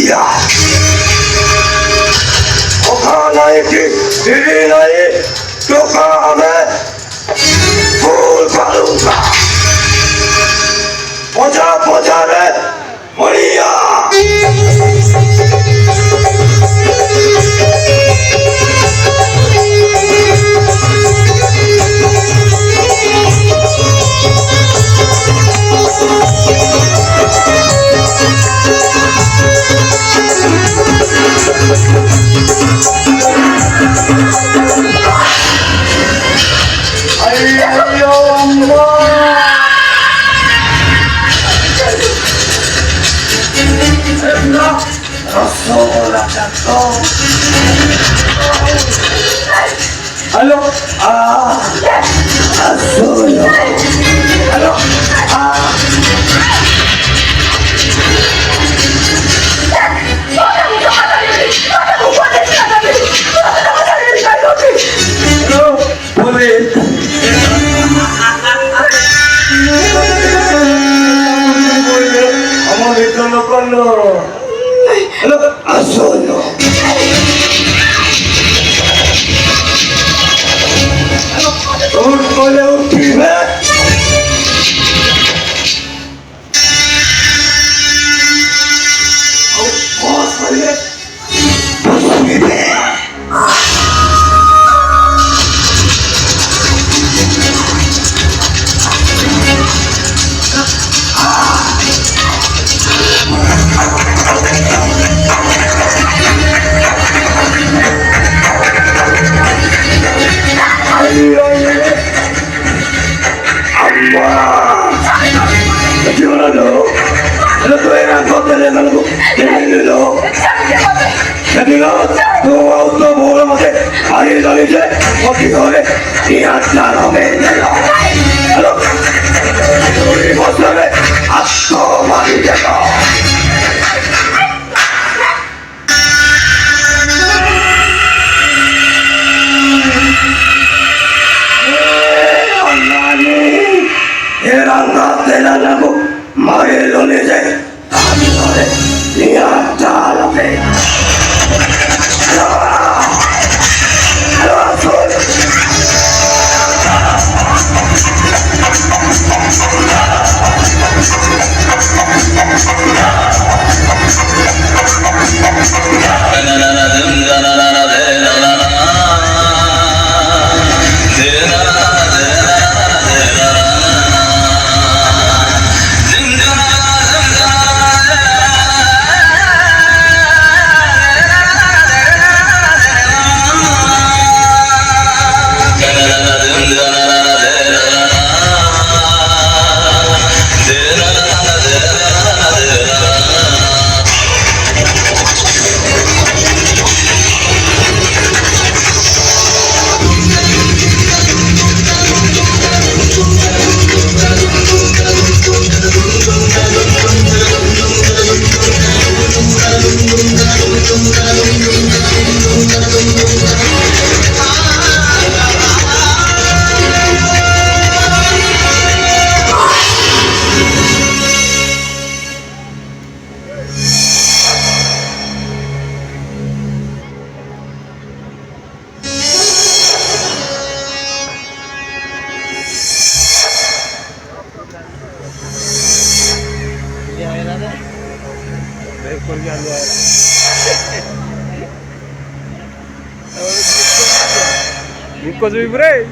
Iya. Okana iki dirinai doka ame full palunga. Poja re Maria. Ayo Allah. Rasulullah jatuh. Halo, Rasulullah. Halo, boleh. Amor itu lokono. Halo, Asono. Halo, boleh upibe. Oh, boleh. Upibe. Gimana dong? Lo tuh enak kok dengan aku ini lo. Jadi lo tuh auto bola mate hari dari je mati kore dia jalan menelo. Halo, ini bos le, aku mati jatuh. Aku Maelo ne je tani kore dia jalan menelo. Nico Zuibre.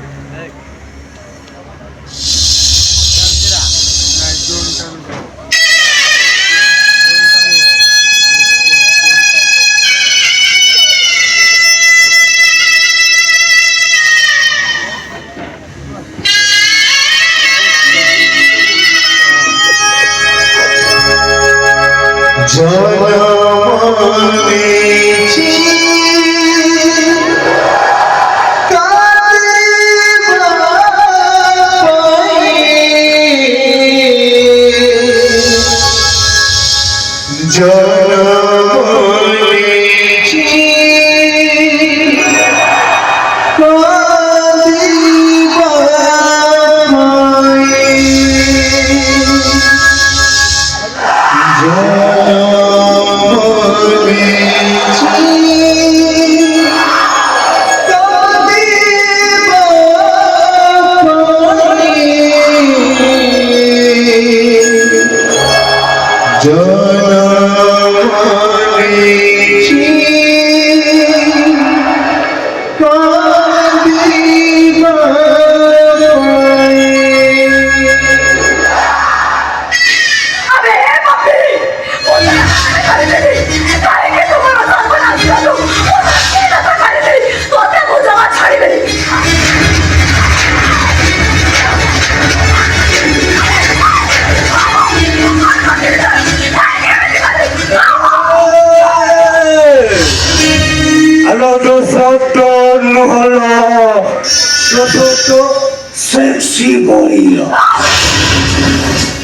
Sexy boy,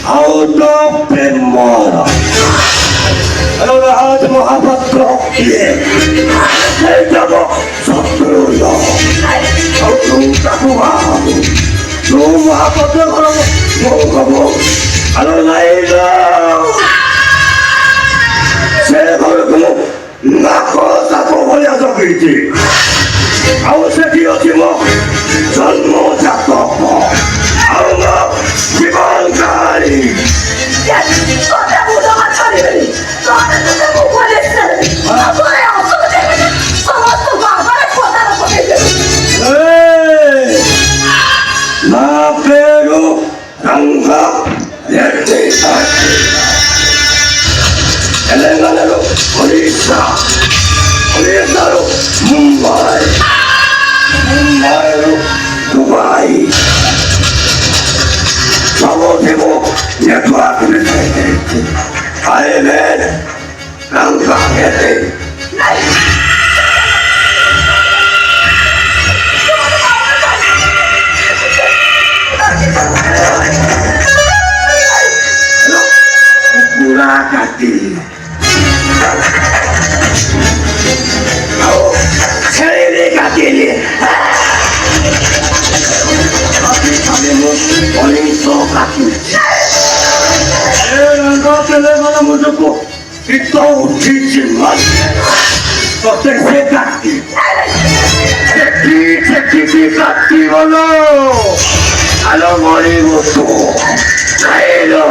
out of Premara. Hello, आज मोहब्बत को ये जब सत्रो यो, और तुम तकुआ, तुम मोहब्बत करो, वो करो, हेलो नहीं लो, से करो तुम नाको साको बोले तो कीजिए, आओ से दियो चिमो, जन्मो जातो को, आओ ना जीवन कारी, ये तो क्या बुरा मत करिए na Peru, Rangga, Yertisa, Telangana, Orissa, Mumbai, Dubai, Savotevo, Network Limited, IMN, Rangga, Kati, oh, ceri kati ni, kami paling suka tu. Engkau Telangana musuhku, itu cincin, proteksi kati, cekik kati mana? Kalau mari musuh, ayo.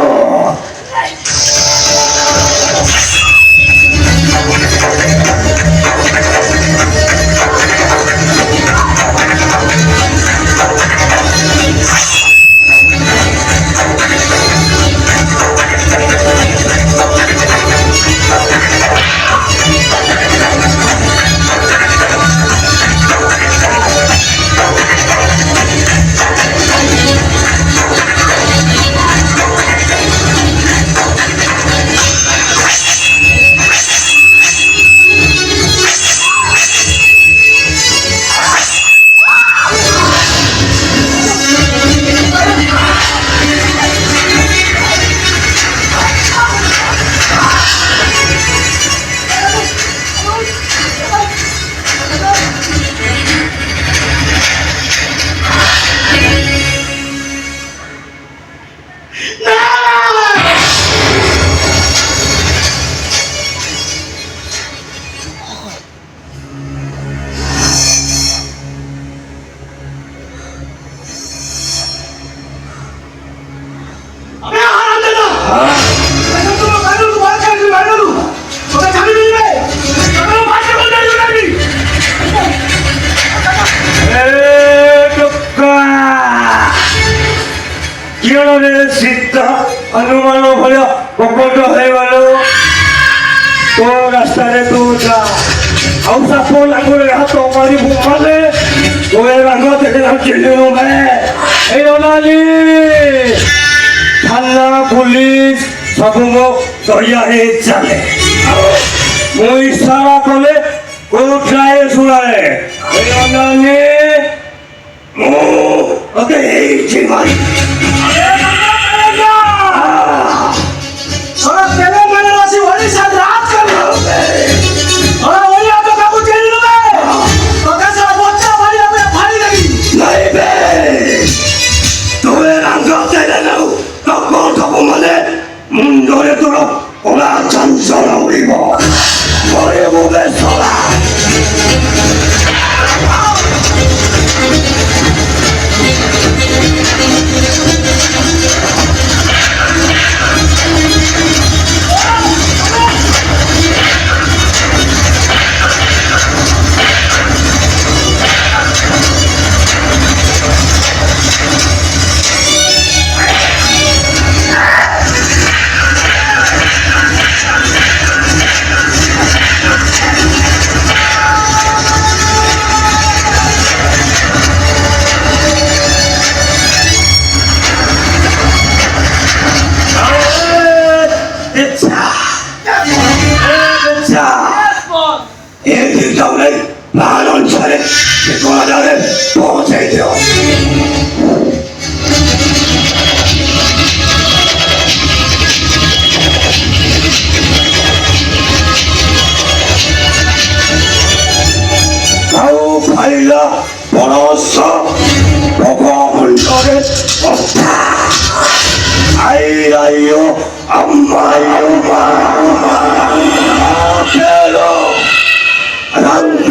Sita, अनुमानों भला बकोटो है वालों तो रास्ता रे तू जा अब सब लागू रहा तो हमारी बुम्मा ले वो ये रंगों तेरे हम चिल्लू में ए ओनाली थाना पुलिस सबको दरिया है चले मुझे सारा कोले कोट्राए सुनाए ए ओनाली okay चिमारी Mundore duro, ora chanzora ulibo, volevo vesola. 동생이요. 아우 발라 벌었어 보고물 노래 없다 아이라요 엄마요 엄마 괴로 난